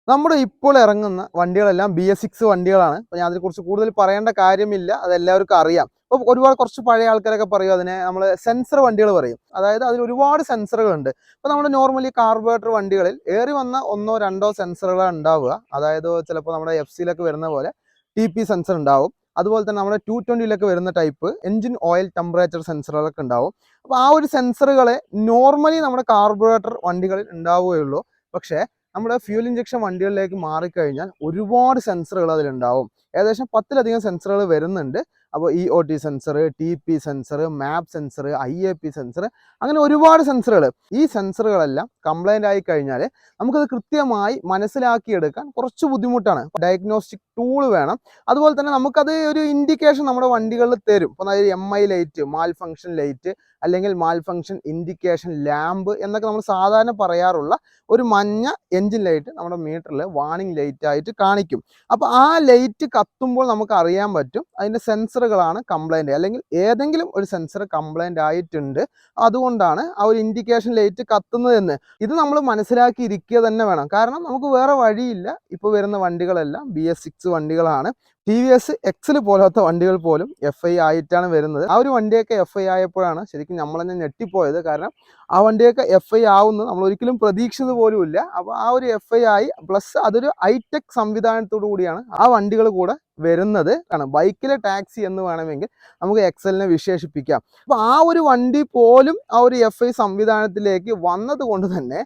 നമ്മുടെ ഇപ്പോൾ ഇറങ്ങുന്ന വണ്ടികളെല്ലാം BS6 വണ്ടികളാണ്. അപ്പോൾ ഞാൻ അതിനെക്കുറിച്ച് കൂടുതൽ പറയേണ്ട കാര്യമില്ല, അതെല്ലാവർക്കും അറിയാം. അപ്പോൾ ഒരുപാട് കുറച്ച് പഴയ ആൾക്കാരൊക്കെ പറയും അതിനെ നമ്മൾ സെൻസർ വണ്ടികൾ പറയും. അതായത് അതിൽ ഒരുപാട് സെൻസറുകളുണ്ട്. അപ്പോൾ നമ്മുടെ നോർമലി കാർബറേറ്റർ വണ്ടികളിൽ ഏറി വന്ന ഒന്നോ രണ്ടോ സെൻസറുകളാണ് ഉണ്ടാവുക. അതായത് ചിലപ്പോൾ നമ്മുടെ FC-ലൊക്കെ വരുന്ന പോലെ TP സെൻസർ ഉണ്ടാവും. അതുപോലെ തന്നെ നമ്മുടെ 220-ലൊക്കെ വരുന്ന ടൈപ്പ് എൻജിൻ ഓയിൽ ടെമ്പറേച്ചർ സെൻസറുകളൊക്കെ ഉണ്ടാവും. അപ്പോൾ ആ ഒരു സെൻസറുകളെ നോർമലി നമ്മുടെ കാർബറേറ്റർ വണ്ടികളിൽ ഉണ്ടാവുകയുള്ളൂ. പക്ഷേ നമ്മുടെ ഫ്യൂൽ ഇഞ്ചക്ഷൻ വണ്ടികളിലേക്ക് മാറിക്കഴിഞ്ഞാൽ ഒരുപാട് സെൻസറുകൾ അതിലുണ്ടാവും. ഏകദേശം 10-ലധികം സെൻസറുകൾ വരുന്നുണ്ട്. അപ്പോൾ EOT സെൻസർ, TP സെൻസർ, മാപ്പ് സെൻസർ, IAP സെൻസർ, അങ്ങനെ ഒരുപാട് സെൻസറുകൾ. ഈ സെൻസറുകളെല്ലാം കംപ്ലൈൻ്റ് ആയി കഴിഞ്ഞാൽ നമുക്കത് കൃത്യമായി മനസ്സിലാക്കിയെടുക്കാൻ കുറച്ച് ബുദ്ധിമുട്ടാണ്. ഡയഗ്നോസ്റ്റിക് ടൂൾ വേണം. അതുപോലെ തന്നെ നമുക്കത് ഒരു ഇൻഡിക്കേഷൻ നമ്മുടെ വണ്ടികളിൽ തരും. ഇപ്പോൾ അതായത് MI ലൈറ്റ്, മാൽ ഫങ്ഷൻ ലൈറ്റ്, അല്ലെങ്കിൽ മാൽ ഫങ്ഷൻ ഇൻഡിക്കേഷൻ ലാമ്പ് എന്നൊക്കെ നമ്മൾ സാധാരണ പറയാറുള്ള ഒരു മഞ്ഞ എൻജിൻ ലൈറ്റ് നമ്മുടെ മീറ്ററിൽ വാർണിംഗ് ലൈറ്റ് ആയിട്ട് കാണിക്കും. അപ്പോൾ ആ ലൈറ്റ് കത്തുമ്പോൾ നമുക്ക് അറിയാൻ പറ്റും അതിൻ്റെ സെൻസറുകളാണ് കംപ്ലൈൻറ്റ്, അല്ലെങ്കിൽ ഏതെങ്കിലും ഒരു സെൻസർ കംപ്ലൈൻ്റ് ആയിട്ടുണ്ട്, അതുകൊണ്ടാണ് ആ ഒരു ഇൻഡിക്കേഷൻ ലൈറ്റ് കത്തുന്നതെന്ന്. ഇത് നമ്മൾ മനസ്സിലാക്കിയിരിക്കുക തന്നെ വേണം. കാരണം നമുക്ക് വേറെ വഴിയില്ല. ഇപ്പോൾ വരുന്ന വണ്ടികളെല്ലാം BS6 വണ്ടികളാണ്. TVS Excel പോലത്തെ വണ്ടികൾ പോലും FI ആയിട്ടാണ് വരുന്നത്. ആ ഒരു വണ്ടിയൊക്കെ FI ആയപ്പോഴാണ് ശരിക്കും നമ്മൾ തന്നെ ഞെട്ടിപ്പോയത്. കാരണം ആ വണ്ടിയൊക്കെ FI ആവുന്നത് നമ്മൾ ഒരിക്കലും പ്രതീക്ഷിച്ചത് പോലും ഇല്ല. അപ്പോൾ ആ ഒരു FI ആയി, പ്ലസ് അതൊരു ഹൈടെക് സംവിധാനത്തോടു കൂടിയാണ് ആ വണ്ടികൾ കൂടെ വരുന്നത്. കാരണം ബൈക്കിലെ ടാക്സി എന്ന് വേണമെങ്കിൽ നമുക്ക് എക്സലിനെ വിശേഷിപ്പിക്കാം. അപ്പോൾ ആ ഒരു വണ്ടി പോലും ആ ഒരു FI സംവിധാനത്തിലേക്ക് വന്നത് കൊണ്ട് തന്നെ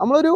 നമ്മളൊരു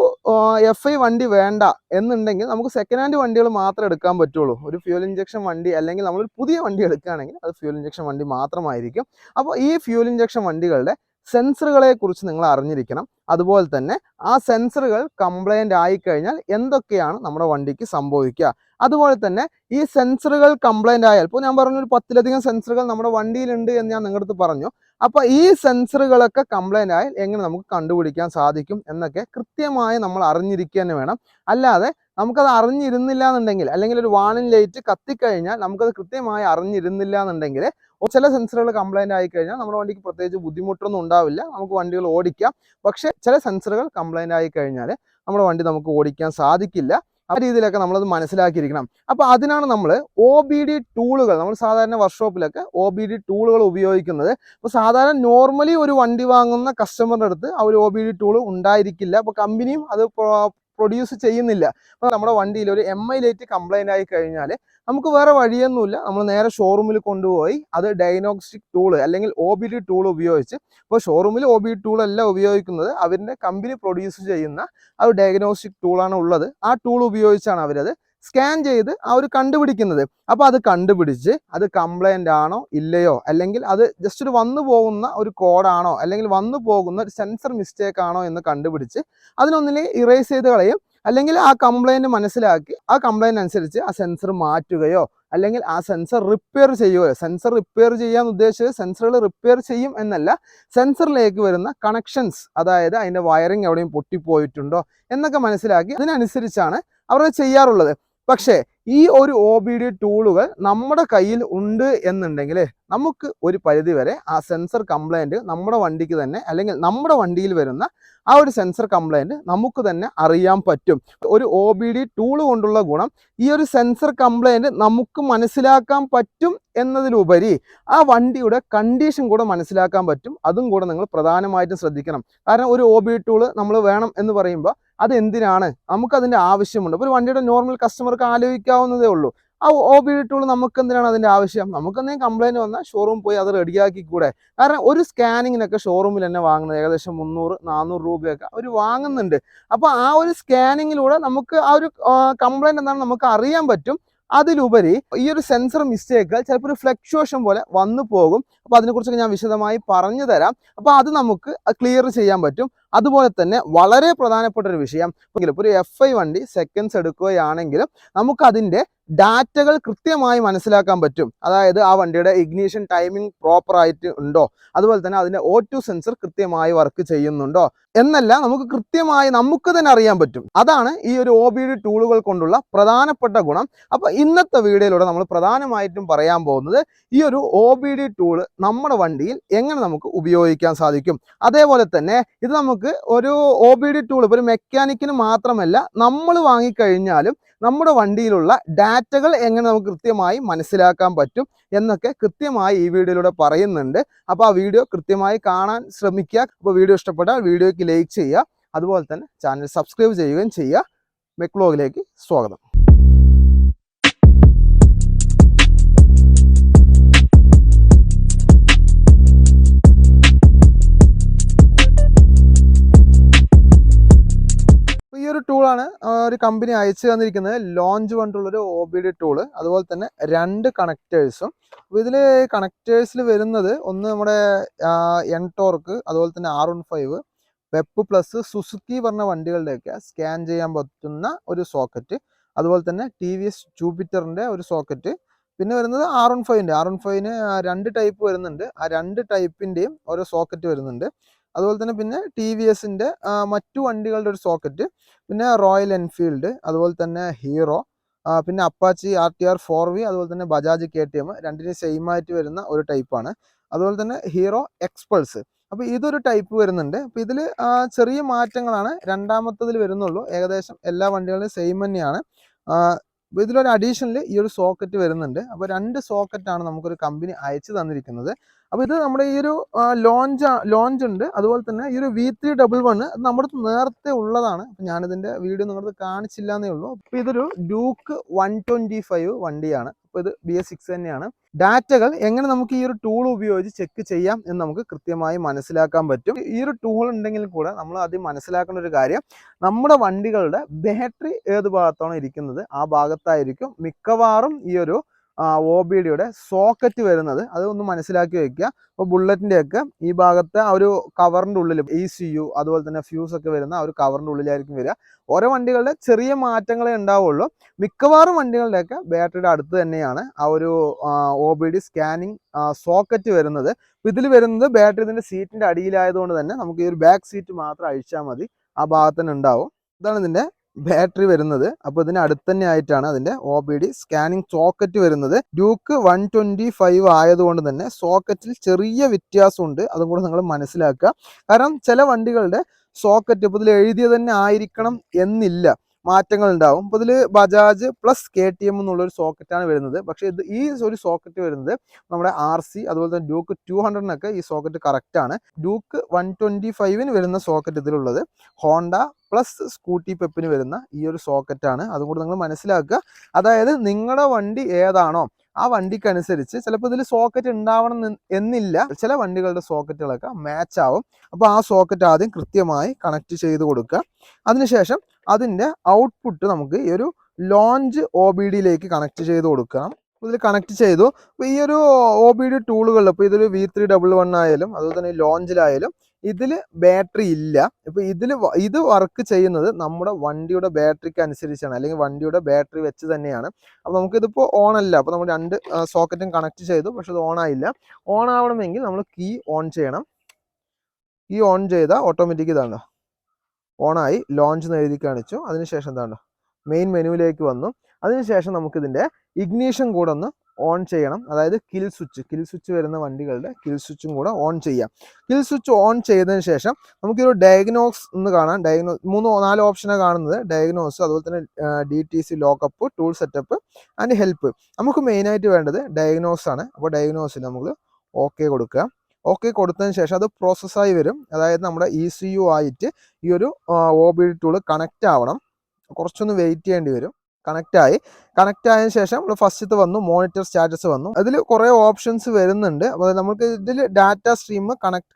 FI വണ്ടി വേണ്ട എന്നുണ്ടെങ്കിൽ നമുക്ക് സെക്കൻഡ് ഹാൻഡ് വണ്ടികൾ മാത്രമേ എടുക്കാൻ പറ്റുള്ളൂ. ഒരു ഫ്യൂൽ ഇഞ്ചക്ഷൻ വണ്ടി അല്ലെങ്കിൽ നമ്മളൊരു പുതിയ വണ്ടി എടുക്കുകയാണെങ്കിൽ അത് ഫ്യൂൽ ഇഞ്ചക്ഷൻ വണ്ടി മാത്രമായിരിക്കും. അപ്പോൾ ഈ ഫ്യൂൽ ഇഞ്ചക്ഷൻ വണ്ടികളുടെ സെൻസറുകളെ കുറിച്ച് നിങ്ങൾ അറിഞ്ഞിരിക്കണം. അതുപോലെ തന്നെ ആ സെൻസറുകൾ കംപ്ലൈൻ്റ് ആയിക്കഴിഞ്ഞാൽ എന്തൊക്കെയാണ് നമ്മുടെ വണ്ടിക്ക് സംഭവിക്കുക. അതുപോലെ തന്നെ ഈ സെൻസറുകൾ കംപ്ലൈൻ്റ് ആയാൽ, ഇപ്പോൾ ഞാൻ പറഞ്ഞു ഒരു 10-ലധികം സെൻസറുകൾ നമ്മുടെ വണ്ടിയിലുണ്ട് എന്ന് ഞാൻ നിങ്ങളുടെ അടുത്ത് പറഞ്ഞു. അപ്പോൾ ഈ സെൻസറുകളൊക്കെ കംപ്ലൈൻ്റ് ആയാൽ എങ്ങനെ നമുക്ക് കണ്ടുപിടിക്കാൻ സാധിക്കും എന്നൊക്കെ കൃത്യമായി നമ്മൾ അറിഞ്ഞിരിക്കുക തന്നെ വേണം. അല്ലാതെ നമുക്കത് അറിഞ്ഞിരുന്നില്ല എന്നുണ്ടെങ്കിൽ, അല്ലെങ്കിൽ ഒരു വാർണിംഗ് ലൈറ്റ് കത്തിക്കഴിഞ്ഞാൽ നമുക്കത് കൃത്യമായി അറിഞ്ഞിരുന്നില്ല എന്നുണ്ടെങ്കിൽ ചില സെൻസറുകൾ കംപ്ലൈൻ്റ് ആയിക്കഴിഞ്ഞാൽ നമ്മുടെ വണ്ടിക്ക് പ്രത്യേകിച്ച് ബുദ്ധിമുട്ടൊന്നും ഉണ്ടാവില്ല, നമുക്ക് വണ്ടികൾ ഓടിക്കാം. പക്ഷേ ചില സെൻസറുകൾ കംപ്ലൈൻ്റ് ആയി കഴിഞ്ഞാൽ നമ്മുടെ വണ്ടി നമുക്ക് ഓടിക്കാൻ സാധിക്കില്ല. ആ രീതിയിലൊക്കെ നമ്മളത് മനസ്സിലാക്കിയിരിക്കണം. അപ്പോൾ അതിനാണ് നമ്മൾ OBD ടൂളുകൾ, നമ്മൾ സാധാരണ വർക്ക്ഷോപ്പിലൊക്കെ OBD ടൂളുകൾ ഉപയോഗിക്കുന്നത്. അപ്പോൾ സാധാരണ നോർമലി ഒരു വണ്ടി വാങ്ങുന്ന കസ്റ്റമറിൻ്റെ അടുത്ത് ആ ഒരു OBD ടൂൾ ഉണ്ടായിരിക്കില്ല. അപ്പോൾ കമ്പനിയും അത് പ്രൊഡ്യൂസ് ചെയ്യുന്നില്ല. അപ്പോൾ നമ്മുടെ വണ്ടിയിൽ ഒരു MI ലൈറ്റ് കംപ്ലൈൻ്റ് ആയി കഴിഞ്ഞാൽ നമുക്ക് വേറെ വഴിയൊന്നുമില്ല, നമ്മൾ നേരെ ഷോറൂമിൽ കൊണ്ടുപോയി അത് ഡയഗ്നോസ്റ്റിക് ടൂൾ അല്ലെങ്കിൽ OBD ടൂൾ ഉപയോഗിച്ച്, ഇപ്പോൾ ഷോറൂമിൽ OBD ടൂൾ അല്ല ഉപയോഗിക്കുന്നത്, അവരുടെ കമ്പനി പ്രൊഡ്യൂസ് ചെയ്യുന്ന ആ ഒരു ഡയഗ്നോസ്റ്റിക് ടൂളാണ് ഉള്ളത്. ആ ടൂൾ ഉപയോഗിച്ചാണ് അവരത് സ്കാൻ ചെയ്ത് അവർ കണ്ടുപിടിക്കുന്നത്. അപ്പോൾ അത് കണ്ടുപിടിച്ച് അത് കംപ്ലൈൻ്റ് ആണോ ഇല്ലയോ, അല്ലെങ്കിൽ അത് ജസ്റ്റ് ഒരു വന്നു പോകുന്ന ഒരു കോഡാണോ, അല്ലെങ്കിൽ വന്നു പോകുന്ന ഒരു സെൻസർ മിസ്റ്റേക്ക് ആണോ എന്ന് കണ്ടുപിടിച്ച് അതിനൊന്നിലെ ഇറേസ് ചെയ്ത് കളയും. അല്ലെങ്കിൽ ആ കംപ്ലൈൻറ്റ് മനസ്സിലാക്കി ആ കംപ്ലൈൻറ്റ് അനുസരിച്ച് ആ സെൻസർ മാറ്റുകയോ അല്ലെങ്കിൽ ആ സെൻസർ റിപ്പയർ ചെയ്യുകയോ. സെൻസർ റിപ്പയർ ചെയ്യാൻ ഉദ്ദേശിച്ചത് സെൻസറുകൾ റിപ്പയർ ചെയ്യും എന്നല്ല, സെൻസറിലേക്ക് വരുന്ന കണക്ഷൻസ്, അതായത് അതിൻ്റെ വയറിങ് എവിടെയും പൊട്ടിപ്പോയിട്ടുണ്ടോ എന്നൊക്കെ മനസ്സിലാക്കി അതിനനുസരിച്ചാണ് അവർ ചെയ്യാറുള്ളത്. പക്ഷേ ഈ ഒരു OBD ടൂളുകൾ നമ്മുടെ കയ്യിൽ ഉണ്ട് എന്നുണ്ടെങ്കിൽ നമുക്ക് ഒരു പരിധി വരെ ആ സെൻസർ കംപ്ലൈൻറ്റ് നമ്മുടെ വണ്ടിക്ക് തന്നെ, അല്ലെങ്കിൽ നമ്മുടെ വണ്ടിയിൽ വരുന്ന ആ ഒരു സെൻസർ കംപ്ലൈൻറ്റ് നമുക്ക് തന്നെ അറിയാൻ പറ്റും. ഒരു OBD ടൂൾ കൊണ്ടുള്ള ഗുണം ഈ ഒരു സെൻസർ കംപ്ലൈൻറ്റ് നമുക്ക് മനസ്സിലാക്കാൻ പറ്റും എന്നതിലുപരി ആ വണ്ടിയുടെ കണ്ടീഷൻ കൂടെ മനസ്സിലാക്കാൻ പറ്റും. അതും കൂടെ നിങ്ങൾ പ്രധാനമായിട്ടും ശ്രദ്ധിക്കണം. കാരണം ഒരു OBD ടൂൾ നമ്മൾ വേണം എന്ന് പറയുമ്പോൾ അതെന്തിനാണ്, നമുക്കതിൻ്റെ ആവശ്യമുണ്ട്. ഇപ്പോൾ ഒരു വണ്ടിയുടെ നോർമൽ കസ്റ്റമർക്ക് ആലോചിക്കാവുന്നതേ ഉള്ളൂ, ആ OBD ടൂൾ നമുക്ക് എന്തിനാണ് അതിൻ്റെ ആവശ്യം? നമുക്കെന്തെങ്കിലും കംപ്ലൈൻറ്റ് വന്നാൽ ഷോറൂം പോയി അത് റെഡിയാക്കി കൂടെ. കാരണം ഒരു സ്കാനിങ്ങിനൊക്കെ ഷോറൂമിൽ തന്നെ വാങ്ങുന്നത് ഏകദേശം 300-400 രൂപയൊക്കെ അവർ വാങ്ങുന്നുണ്ട്. അപ്പോൾ ആ ഒരു സ്കാനിങ്ങിലൂടെ നമുക്ക് ആ ഒരു കംപ്ലൈൻറ്റ് എന്താണെന്ന് നമുക്ക് അറിയാൻ പറ്റും. അതിലുപരി ഈ ഒരു സെൻസർ മിസ്റ്റേക്കുകൾ ചിലപ്പോൾ ഒരു ഫ്ലക്ച്വേഷൻ പോലെ വന്നു പോകും. അപ്പോൾ അതിനെക്കുറിച്ചൊക്കെ ഞാൻ വിശദമായി പറഞ്ഞു തരാം. അപ്പോൾ അത് നമുക്ക് ക്ലിയർ ചെയ്യാൻ പറ്റും. അതുപോലെ തന്നെ വളരെ പ്രധാനപ്പെട്ട ഒരു വിഷയം, ഇപ്പോൾ ഒരു FI വണ്ടി സെക്കൻഡ്സ് എടുക്കുകയാണെങ്കിലും നമുക്കതിൻ്റെ ഡാറ്റകൾ കൃത്യമായി മനസ്സിലാക്കാൻ പറ്റും. അതായത് ആ വണ്ടിയുടെ ഇഗ്നീഷൻ ടൈമിംഗ് പ്രോപ്പർ ആയിട്ട് ഉണ്ടോ, അതുപോലെ തന്നെ അതിൻ്റെ O2 സെൻസർ കൃത്യമായി വർക്ക് ചെയ്യുന്നുണ്ടോ എന്നല്ല നമുക്ക് കൃത്യമായി നമുക്ക് തന്നെ അറിയാൻ പറ്റും. അതാണ് ഈ ഒരു OBD ടൂളുകൾ കൊണ്ടുള്ള പ്രധാനപ്പെട്ട ഗുണം. അപ്പോൾ ഇന്നത്തെ വീഡിയോയിലൂടെ നമ്മൾ പ്രധാനമായിട്ടും പറയാൻ പോകുന്നത് ഈ ഒരു OBD ടൂള് നമ്മുടെ വണ്ടിയിൽ എങ്ങനെ നമുക്ക് ഉപയോഗിക്കാൻ സാധിക്കും. അതേപോലെ തന്നെ ഇത് നമുക്ക് ഒരു OBD ടൂൾ ഇപ്പോൾ ഒരു മെക്കാനിക്കിന് മാത്രമല്ല, നമ്മൾ വാങ്ങിക്കഴിഞ്ഞാലും നമ്മുടെ വണ്ടിയിലുള്ള ഡാറ്റകൾ എങ്ങനെ നമുക്ക് കൃത്യമായി മനസ്സിലാക്കാൻ പറ്റും എന്നൊക്കെ കൃത്യമായി ഈ വീഡിയോയിലൂടെ പറയുന്നുണ്ട്. അപ്പോൾ ആ വീഡിയോ കൃത്യമായി കാണാൻ ശ്രമിക്കുക. അപ്പോൾ വീഡിയോ ഇഷ്ടപ്പെട്ടാൽ വീഡിയോയ്ക്ക് ലൈക്ക് ചെയ്യുക, അതുപോലെ തന്നെ ചാനൽ സബ്സ്ക്രൈബ് ചെയ്യുകയും ചെയ്യുക. മെക് വ്ലോഗിലേക്ക് സ്വാഗതം. ഈ ഒരു ടൂളാണ് ഒരു കമ്പനി അയച്ചു തന്നിരിക്കുന്നത്. ലോഞ്ച് കൊണ്ടുള്ളൊരു OBD ടൂള്, അതുപോലെ തന്നെ 2 കണക്റ്റേഴ്സും. അപ്പോൾ ഇതിൽ കണക്റ്റേഴ്സിൽ വരുന്നത് ഒന്ന് നമ്മുടെ എൻടോർക്ക്, അതുപോലെ തന്നെ R15, വെപ്പ് പ്ലസ്, സുസുക്കി പറഞ്ഞ വണ്ടികളുടെയൊക്കെ സ്കാൻ ചെയ്യാൻ പറ്റുന്ന ഒരു സോക്കറ്റ്, അതുപോലെ തന്നെ TVS ജൂപ്പിറ്ററിൻ്റെ ഒരു സോക്കറ്റ്. പിന്നെ വരുന്നത് R15ന് 2 ടൈപ്പ് വരുന്നുണ്ട്. ആ 2 ടൈപ്പിൻ്റെയും ഓരോ സോക്കറ്റ് വരുന്നുണ്ട്. അതുപോലെ തന്നെ പിന്നെ TVSൻ്റെ മറ്റു വണ്ടികളുടെ ഒരു സോക്കറ്റ്, പിന്നെ റോയൽ എൻഫീൽഡ്, അതുപോലെ തന്നെ ഹീറോ, പിന്നെ അപ്പാച്ചി RTR 4V, അതുപോലെ തന്നെ ബജാജ് KTM, രണ്ടിനും സെയിം ആയിട്ട് വരുന്ന ഒരു ടൈപ്പാണ്. അതുപോലെ തന്നെ ഹീറോ എക്സ്പൾസ്. അപ്പോൾ ഇതൊരു ടൈപ്പ് വരുന്നുണ്ട്. അപ്പോൾ ഇതിൽ ചെറിയ മാറ്റങ്ങളാണ് രണ്ടാമത്തതിൽ വരുന്നുള്ളൂ. ഏകദേശം എല്ലാ വണ്ടികളും സെയിം തന്നെയാണ്. അപ്പോൾ ഇതിലൊരു അഡീഷണൽ ഈ ഒരു സോക്കറ്റ് വരുന്നുണ്ട്. അപ്പോൾ 2 സോക്കറ്റാണ് നമുക്കൊരു കമ്പനി അയച്ചു തന്നിരിക്കുന്നത്. അപ്പോൾ ഇത് നമ്മുടെ ഈ ഒരു ലോഞ്ച് ഉണ്ട്. അതുപോലെ തന്നെ ഈ ഒരു V311 നമ്മുടെ നേരത്തെ ഉള്ളതാണ്. അപ്പോൾ ഞാനിതിൻ്റെ വീഡിയോ നിങ്ങൾക്ക് കാണിച്ചില്ല എന്നേ ഉള്ളൂ. അപ്പോൾ ഇതൊരു ഡ്യൂക്ക് 125 വണ്ടിയാണ്. അപ്പോൾ ഇത് BS6 തന്നെയാണ്. ഡാറ്റകൾ എങ്ങനെ നമുക്ക് ഈ ഒരു ടൂൾ ഉപയോഗിച്ച് ചെക്ക് ചെയ്യാം എന്ന് നമുക്ക് കൃത്യമായി മനസ്സിലാക്കാൻ പറ്റും. ഈ ഒരു ടൂൾ ഉണ്ടെങ്കിൽ കൂടെ നമ്മൾ ആദ്യം മനസ്സിലാക്കേണ്ട ഒരു കാര്യം, നമ്മുടെ വണ്ടികളുടെ ബാറ്ററി ഏത് ഭാഗത്താണോ ഇരിക്കുന്നത് ആ ഭാഗത്തായിരിക്കും മിക്കവാറും ഈ ഒരു OBDയുടെ സോക്കറ്റ് വരുന്നത്. അതൊന്ന് മനസ്സിലാക്കി വെക്കുക. അപ്പോൾ ബുള്ളറ്റിൻ്റെയൊക്കെ ഈ ഭാഗത്ത് ആ ഒരു കവറിൻ്റെ ഉള്ളിൽ ECU, അതുപോലെ തന്നെ ഫ്യൂസ് ഒക്കെ വരുന്ന ആ ഒരു കവറിൻ്റെ ഉള്ളിലായിരിക്കും വരിക. ഓരോ വണ്ടികളുടെ ചെറിയ മാറ്റങ്ങളെ ഉണ്ടാവുള്ളൂ. മിക്കവാറും വണ്ടികളുടെയൊക്കെ ബാറ്ററിയുടെ അടുത്ത് തന്നെയാണ് ആ ഒരു OBD സ്കാനിങ് സോക്കറ്റ് വരുന്നത്. ഇതിൽ വരുന്നത് ബാറ്ററി ഇതിൻ്റെ സീറ്റിൻ്റെ അടിയിലായതുകൊണ്ട് തന്നെ നമുക്ക് ഈ ഒരു ബാക്ക് സീറ്റ് മാത്രം അഴിച്ചാൽ മതി, ആ ഭാഗത്ത് തന്നെ ഉണ്ടാവും. ഇതാണ് ഇതിൻ്റെ ബാറ്ററി വരുന്നത്. അപ്പോൾ ഇതിന് അടുത്ത് തന്നെ ആയിട്ടാണ് അതിൻ്റെ OBD സ്കാനിങ് സോക്കറ്റ് വരുന്നത്. ഡ്യൂക്ക് 125 ആയതുകൊണ്ട് തന്നെ സോക്കറ്റിൽ ചെറിയ വ്യത്യാസമുണ്ട്. അതും കൂടെ നിങ്ങൾ മനസ്സിലാക്കുക. കാരണം ചില വണ്ടികളുടെ സോക്കറ്റ് ഇപ്പോൾ ഇതിൽ എഴുതിയത് തന്നെ ആയിരിക്കണം എന്നില്ല, മാറ്റങ്ങൾ ഉണ്ടാവും. അപ്പോൾ ഇതിൽ ബജാജ് പ്ലസ് KTM എന്നുള്ളൊരു സോക്കറ്റാണ് വരുന്നത്. പക്ഷേ ഇത് ഈ ഒരു സോക്കറ്റ് വരുന്നത് നമ്മുടെ RC, അതുപോലെ തന്നെ ഡ്യൂക്ക് 200-നൊക്കെ ഈ സോക്കറ്റ് കറക്റ്റാണ്. ഡ്യൂക്ക് 125-ന് വരുന്ന സോക്കറ്റ് ഇതിലുള്ളത് ഹോണ്ട പ്ലസ് സ്കൂട്ടി പെപ്പിന് വരുന്ന ഈ ഒരു സോക്കറ്റാണ്. അതും കൂടി നിങ്ങൾ മനസ്സിലാക്കുക. അതായത് നിങ്ങളുടെ വണ്ടി ഏതാണോ ആ വണ്ടിക്കനുസരിച്ച് ചിലപ്പോൾ ഇതിൽ സോക്കറ്റ് ഉണ്ടാവണം എന്നില്ല. ചില വണ്ടികളുടെ സോക്കറ്റുകളൊക്കെ മാച്ച് ആവും. അപ്പോൾ ആ സോക്കറ്റ് ആദ്യം കൃത്യമായി കണക്ട് ചെയ്ത് കൊടുക്കുക. അതിനുശേഷം അതിൻ്റെ ഔട്ട്പുട്ട് നമുക്ക് ഈ ഒരു ലോഞ്ച് OBDയിലേക്ക് കണക്ട് ചെയ്ത് കൊടുക്കണം. ഇതിൽ കണക്ട് ചെയ്തു. അപ്പോൾ ഈ ഒരു OBD ടൂളുകളിൽ ഇപ്പോൾ ഇതൊരു V311 ആയാലും അതുപോലെ തന്നെ ലോഞ്ചിലായാലും ഇതിൽ ബാറ്ററി ഇല്ല. ഇപ്പോൾ ഇത് വർക്ക് ചെയ്യുന്നത് നമ്മുടെ വണ്ടിയുടെ ബാറ്ററിക്ക് അനുസരിച്ചാണ്, അല്ലെങ്കിൽ വണ്ടിയുടെ ബാറ്ററി വെച്ച് തന്നെയാണ്. അപ്പോൾ നമുക്കിതിപ്പോൾ ഓൺ അല്ല. അപ്പോൾ നമ്മൾ 2 സോക്കറ്റും കണക്ട് ചെയ്തു, പക്ഷെ ഇത് ഓൺ ആയില്ല. ഓൺ ആവണമെങ്കിൽ നമ്മൾ കീ ഓൺ ചെയ്യണം. കീ ഓൺ ചെയ്താൽ ഓട്ടോമാറ്റിക് ഇതാണ് ഓണായി, ലോഞ്ച് എന്ന് എഴുതി കാണിച്ചു. അതിനുശേഷം എന്താണ് മെയിൻ മെനുവിലേക്ക് വന്നു. അതിനുശേഷം നമുക്കിതിൻ്റെ ഇഗ്നീഷൻ കൂടെ ഒന്ന് ഓൺ ചെയ്യണം. അതായത് കിൽ സ്വിച്ച് വരുന്ന വണ്ടികളുടെ കിൽ സ്വിച്ചും കൂടെ ഓൺ ചെയ്യാം. കിൽ സ്വിച്ച് ഓൺ ചെയ്തതിന് ശേഷം നമുക്കൊരു ഡയഗ്നോസ് എന്ന് കാണാം. 3-4 ഓപ്ഷനാണ് കാണുന്നത്. ഡയഗ്നോസ്, അതുപോലെ തന്നെ DTC lockup, tool setup and help. നമുക്ക് മെയിനായിട്ട് വേണ്ടത് ഡയഗ്നോസ് ആണ്. അപ്പോൾ ഡയഗ്നോസിൽ നമ്മൾ OK കൊടുക്കുക. OK കൊടുത്തതിന് ശേഷം അത് പ്രോസസ്സായി വരും. അതായത് നമ്മുടെ ECU ആയിട്ട് ഈ ഒരു OBD ടൂൾ കണക്റ്റ് ആവണം. കുറച്ചൊന്ന് വെയിറ്റ് ചെയ്യേണ്ടി വരും. കണക്റ്റ് ആയതിനു ശേഷം നമ്മൾ ഫസ്റ്റത്തെ വന്നു മോണിറ്റർ സ്റ്റാറ്റസ് വന്നു. അതിൽ കുറേ ഓപ്ഷൻസ് വരുന്നുണ്ട്. അപ്പോൾ നമുക്ക് ഇതിൽ ഡാറ്റ സ്ട്രീം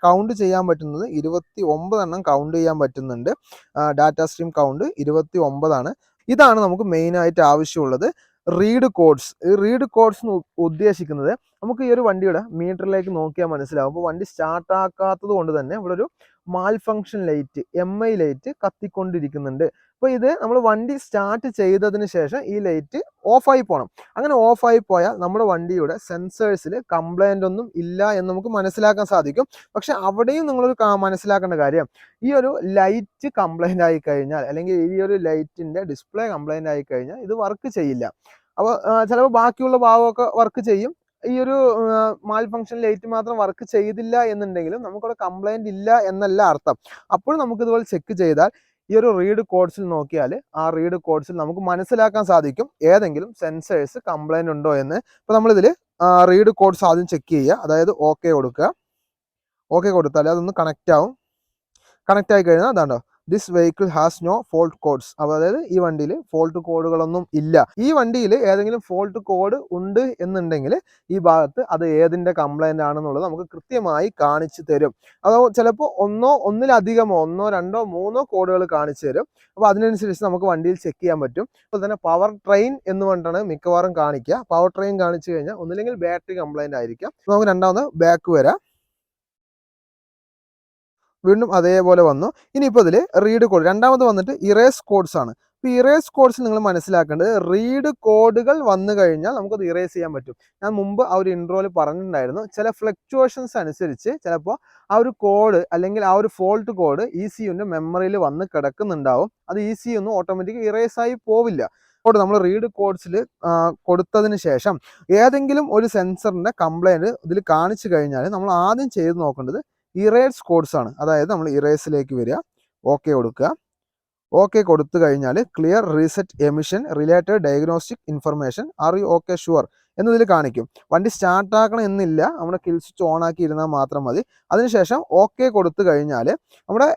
കൗണ്ട് ചെയ്യാൻ പറ്റുന്നത് 29 എണ്ണം കൗണ്ട് ചെയ്യാൻ പറ്റുന്നുണ്ട്. ഡാറ്റ സ്ട്രീം കൗണ്ട് 29 ആണ്. ഇതാണ് നമുക്ക് മെയിനായിട്ട് ആവശ്യമുള്ളത്. Read codes. ഈ റീഡ് കോഡ്സ് എന്ന് ഉദ്ദേശിക്കുന്നത് നമുക്ക് ഈ ഒരു വണ്ടിയുടെ മീറ്ററിലേക്ക് നോക്കിയാൽ മനസ്സിലാവും. അപ്പോൾ വണ്ടി സ്റ്റാർട്ടാക്കാത്തത് കൊണ്ട് തന്നെ ഇവിടെ ഒരു മാൽ ഫങ്ഷൻ ലൈറ്റ്, MI ലൈറ്റ് കത്തിക്കൊണ്ടിരിക്കുന്നുണ്ട്. അപ്പോൾ ഇത് നമ്മൾ വണ്ടി സ്റ്റാർട്ട് ചെയ്തതിന് ശേഷം ഈ ലൈറ്റ് ഓഫായി പോകണം. അങ്ങനെ ഓഫായി പോയാൽ നമ്മുടെ വണ്ടിയുടെ സെൻസേഴ്സിൽ കംപ്ലൈൻ്റ് ഒന്നും ഇല്ല എന്ന് നമുക്ക് മനസ്സിലാക്കാൻ സാധിക്കും. പക്ഷെ അവിടെയും നിങ്ങളൊരു മനസ്സിലാക്കേണ്ട കാര്യം, ഈ ഒരു ലൈറ്റ് കംപ്ലൈൻ്റ് ആയി കഴിഞ്ഞാൽ, അല്ലെങ്കിൽ ഈ ഒരു ലൈറ്റിൻ്റെ ഡിസ്പ്ലേ കംപ്ലൈൻ്റ് ആയി കഴിഞ്ഞാൽ ഇത് വർക്ക് ചെയ്യില്ല. അപ്പോൾ ചിലപ്പോൾ ബാക്കിയുള്ള ഭാഗമൊക്കെ വർക്ക് ചെയ്യും. ഈ ഒരു മാൽ ഫംഗ്ഷൻ ലൈറ്റ് മാത്രം വർക്ക് ചെയ്തില്ല എന്നുണ്ടെങ്കിലും നമുക്കവിടെ കംപ്ലൈൻറ്റ് ഇല്ല എന്നല്ല അർത്ഥം. അപ്പോൾ നമുക്കിതുപോലെ ചെക്ക് ചെയ്താൽ ഈ ഒരു റീഡ് കോഡ്സിൽ നോക്കിയാൽ ആ റീഡ് കോഡ്സിൽ നമുക്ക് മനസ്സിലാക്കാൻ സാധിക്കും ഏതെങ്കിലും സെൻസേഴ്സ് കംപ്ലൈൻറ്റ് ഉണ്ടോ എന്ന്. ഇപ്പോൾ നമ്മളിതിൽ റീഡ് കോഡ്സ് ആദ്യം ചെക്ക് ചെയ്യുക, അതായത് ഓക്കെ കൊടുക്കുക. ഓക്കെ കൊടുത്താൽ അതൊന്ന് കണക്റ്റ് ആവും. കണക്റ്റ് ആയി കഴിഞ്ഞാൽ അതാണ്ടോ this vehicle has no fault codes. അതായത് ഈ വണ്ടിയിൽ ഫോൾട്ട് കോഡുകളൊന്നും ഇല്ല. ഈ വണ്ടിയിൽ ഏതെങ്കിലും ഫോൾട്ട് കോഡ് ഉണ്ട് എന്നുണ്ടെങ്കിൽ ഈ ഭാഗത്ത് അത് ഏതിൻ്റെ കംപ്ലൈൻ്റ് ആണെന്നുള്ളത് നമുക്ക് കൃത്യമായി കാണിച്ചു തരും. അതോ ചിലപ്പോൾ ഒന്നിലധികമോ 1, 2, 3 കോഡുകൾ കാണിച്ചു തരും. അപ്പോൾ അതിനനുസരിച്ച് നമുക്ക് വണ്ടിയിൽ ചെക്ക് ചെയ്യാൻ പറ്റും. അപ്പോൾ തന്നെ പവർ ട്രെയിൻ എന്ന് പറഞ്ഞിട്ടാണ് മിക്കവാറും കാണിക്കുക. പവർ ട്രെയിൻ കാണിച്ചു കഴിഞ്ഞാൽ ഒന്നില്ലെങ്കിൽ ബാറ്ററി കംപ്ലൈൻ്റ് ആയിരിക്കാം. നമുക്ക് രണ്ടാമത് ബാക്ക് വരാം. വീണ്ടും അതേപോലെ വന്നു. ഇനിയിപ്പോൾ ഇതിൽ റീഡ് കോഡ് രണ്ടാമത് വന്നിട്ട് ഇറേസ് കോഡ്സ് ആണ്. ഇപ്പോൾ ഇറേസ് കോഡ്സ് നിങ്ങൾ മനസ്സിലാക്കേണ്ടത്, റീഡ് കോഡുകൾ വന്നു കഴിഞ്ഞാൽ നമുക്കത് ഇറേസ് ചെയ്യാൻ പറ്റും. ഞാൻ മുമ്പ് ആ ഒരു ഇൻട്രോയിൽ പറഞ്ഞിട്ടുണ്ടായിരുന്നു, ചില ഫ്ലക്ച്വേഷൻസ് അനുസരിച്ച് ചിലപ്പോൾ ആ ഒരു കോഡ് അല്ലെങ്കിൽ ആ ഒരു ഫോൾട്ട് കോഡ് ECUവിൻ്റെ മെമ്മറിയിൽ വന്ന് കിടക്കുന്നുണ്ടാവും. അത് ECU ഒന്നും ഓട്ടോമാറ്റിക് ഇറേസ് ആയി പോവില്ല. കോഡ് നമ്മൾ റീഡ് കോഡ്സിൽ കൊടുത്തതിന് ശേഷം ഏതെങ്കിലും ഒരു സെൻസറിൻ്റെ കംപ്ലൈൻറ്റ് ഇതിൽ കാണിച്ചു കഴിഞ്ഞാൽ നമ്മൾ ആദ്യം ചെയ്ത് നോക്കേണ്ടത് ഇറേസ് കോഡ്സ് ആണ്. അതായത് നമ്മൾ ഇറേസിലേക്ക് വരിക, ഓക്കെ കൊടുക്കുക. ഓക്കെ കൊടുത്തു കഴിഞ്ഞാൽ clear reset emission related diagnostic information are you okay sure എന്നതിൽ കാണിക്കും. വണ്ടി സ്റ്റാർട്ടാക്കണം എന്നില്ല, നമ്മുടെ കിൽ സ്വിച്ച് ഓൺ ആക്കി ഇരുന്നാൽ മാത്രം മതി. അതിനുശേഷം ഓക്കെ കൊടുത്തു കഴിഞ്ഞാൽ നമ്മുടെ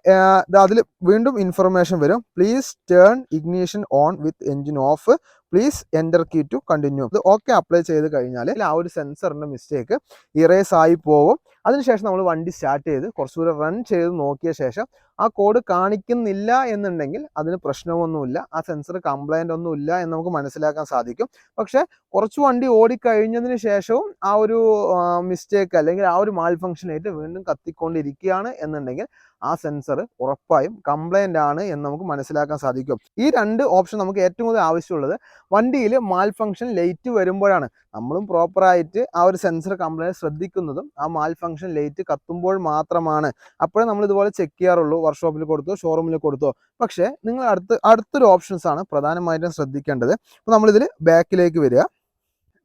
അതിൽ വീണ്ടും ഇൻഫർമേഷൻ വരും. Please turn ignition on with engine off, please enter key to continue. ഇത് ഓക്കെ അപ്ലൈ ചെയ്ത് കഴിഞ്ഞാൽ ആ ഒരു സെൻസറിൻ്റെ മിസ്റ്റേക്ക് ഇറേസ് ആയി പോകും. അതിനുശേഷം നമ്മൾ വണ്ടി സ്റ്റാർട്ട് ചെയ്ത് കുറച്ചുകൂടെ റൺ ചെയ്ത് നോക്കിയ ശേഷം ആ കോഡ് കാണിക്കുന്നില്ല എന്നുണ്ടെങ്കിൽ അതിന് പ്രശ്നമൊന്നുമില്ല, ആ സെൻസർ കംപ്ലൈൻ്റ് ഒന്നുമില്ല എന്ന് നമുക്ക് മനസ്സിലാക്കാൻ സാധിക്കും. പക്ഷേ കുറച്ച് വണ്ടി ഓടിക്കഴിഞ്ഞതിന് ശേഷവും ആ ഒരു മിസ്റ്റേക്ക് അല്ലെങ്കിൽ ആ ഒരു മാൽ ഫംഗ്ഷനായിട്ട് വീണ്ടും കത്തിക്കൊണ്ടിരിക്കുകയാണ് എന്നുണ്ടെങ്കിൽ ആ സെൻസർ ഉറപ്പായും കംപ്ലൈൻ്റ് ആണ് എന്ന് നമുക്ക് മനസ്സിലാക്കാൻ സാധിക്കും. ഈ രണ്ട് ഓപ്ഷൻ നമുക്ക് ഏറ്റവും കൂടുതൽ ആവശ്യമുള്ളത് വണ്ടിയിൽ മാൽ ഫംഗ്ഷൻ ലൈറ്റ് വരുമ്പോഴാണ്. നമ്മളും പ്രോപ്പറായിട്ട് ആ ഒരു സെൻസർ കംപ്ലൈൻറ്റ് ശ്രദ്ധിക്കുന്നതും ആ മാൽ ഫംഗ്ഷൻ ലൈറ്റ് കത്തുമ്പോൾ മാത്രമാണ്. അപ്പോഴേ നമ്മൾ ഇതുപോലെ ചെക്ക് ചെയ്യാറുള്ളൂ, വർക്ക്ഷോപ്പിൽ കൊടുത്തോ ഷോറൂമിൽ കൊടുത്തോ. പക്ഷേ നിങ്ങൾ അടുത്തൊരു ഓപ്ഷൻസ് ആണ് പ്രധാനമായിട്ടും ശ്രദ്ധിക്കേണ്ടത്. അപ്പോൾ നമ്മളിതിൽ ബാക്കിലേക്ക് വരിക,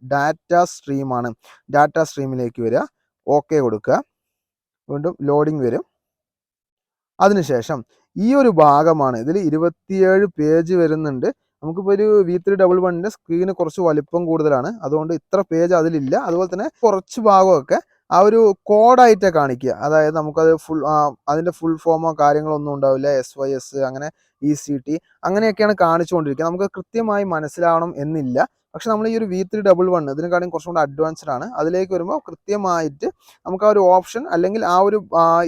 ഡാറ്റ സ്ട്രീമാണ്. ഡാറ്റ സ്ട്രീമിലേക്ക് വരിക, ഓക്കെ കൊടുക്കുക. വീണ്ടും ലോഡിങ് വരും. അതിനുശേഷം ഈ ഒരു ഭാഗമാണ്, ഇതിൽ 27 പേജ് വരുന്നുണ്ട്. നമുക്കിപ്പോൾ ഒരു V311 സ്ക്രീന് കുറച്ച് വലിപ്പം കൂടുതലാണ്, അതുകൊണ്ട് ഇത്ര പേജ് അതിലില്ല. അതുപോലെ തന്നെ കുറച്ച് ഭാഗമൊക്കെ ആ ഒരു കോഡായിട്ടേ കാണിക്കുക. അതായത് നമുക്കത് അതിൻ്റെ ഫുൾ ഫോമോ കാര്യങ്ങളോ ഒന്നും ഉണ്ടാവില്ല. SYS അങ്ങനെ ECT അങ്ങനെയൊക്കെയാണ് കാണിച്ചുകൊണ്ടിരിക്കുക. നമുക്ക് കൃത്യമായി മനസ്സിലാവണം എന്നില്ല. പക്ഷെ നമ്മൾ ഈ ഒരു V311 ഇതിനെക്കാളും കുറച്ചും കൂടെ അഡ്വാൻസ്ഡ് ആണ്. അതിലേക്ക് വരുമ്പോൾ കൃത്യമായിട്ട് നമുക്ക് ആ ഒരു ഓപ്ഷൻ അല്ലെങ്കിൽ ആ ഒരു